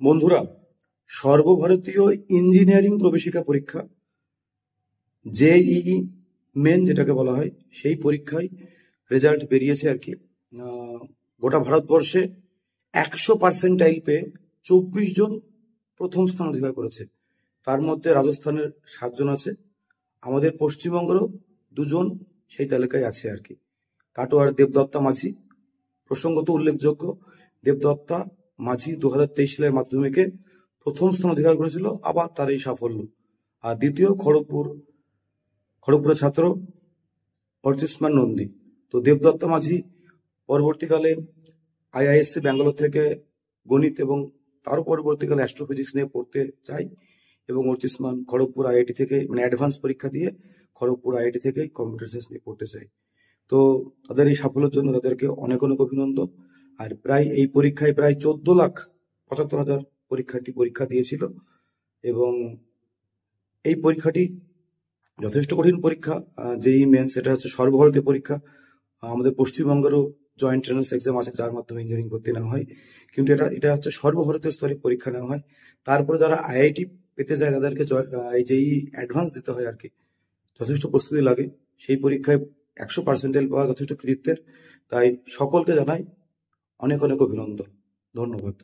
বন্ধুরা, সর্বভারতীয় ইঞ্জিনিয়ারিং প্রবেশিকা পরীক্ষা জেইই মেন যেটাকে বলা হয়, সেই পরীক্ষায় রেজাল্ট বেরিয়েছে আর কি। গোটা ভারতবর্ষে 100% পেয়ে 24 জন প্রথম স্থান অধিকার করেছে। তার মধ্যে রাজস্থানের 7 জন আছে, আমাদের পশ্চিমবঙ্গেরও 2 জন সেই তালিকায় আছে আর কি। কাটোয়ার দেবদত্তা মাঝি প্রসঙ্গত উল্লেখযোগ্য। দেবদত্তা মাঝি 2023 সালের মাধ্যমিকে প্রথম স্থান অধিকার করেছিল, আবার তার এই সাফল্য। আর দ্বিতীয় খড়গপুরের ছাত্র অর্চিষ্মান নন্দী। তো দেবদত্তা মাঝি পরবর্তীকালে আইআইএসসি ব্যাঙ্গালোর থেকে গণিত এবং তারও পরবর্তীকালে অ্যাস্ট্রোফিজিক্স নিয়ে পড়তে চাই, এবং অর্চিষ্মান খড়গপুর আইআইটি থেকে অ্যাডভান্স পরীক্ষা দিয়ে খড়গপুর আইআইটি থেকে কম্পিউটার সায়েন্স নিয়ে পড়তে চাই। তো তাদের এই সাফল্যের জন্য তাদেরকে অনেক অনেক অভিনন্দন। আর এই পরীক্ষায় প্রায় 14,75,000 পরীক্ষার্থী পরীক্ষা দিয়েছিল, এবং এই পরীক্ষাটি যথেষ্ট কঠিন পরীক্ষা। জেইই মেন সেটা হচ্ছে সর্বভারতীয় পরীক্ষা। আমাদের পশ্চিমবঙ্গেরও জয়েন্ট এন্ট্রান্স এক্সাম আছে, যার মাধ্যমে ইঞ্জিনিয়ারিং ভর্তি নেওয়া হয়, কিন্তু এটা হচ্ছে সর্বভারতীয় স্তরে পরীক্ষা নেওয়া হয়। তারপরে যারা আইআইটি পেতে যায় তাদেরকে এই জেইই অ্যাডভান্স দিতে হয় আর কি। যথেষ্ট প্রস্তুতি লাগে। সেই পরীক্ষায় 100% পাওয়া যথেষ্ট কৃতিত্বের। তাই সকলকে জানাই অনেক অনেক অভিনন্দন। ধন্যবাদ।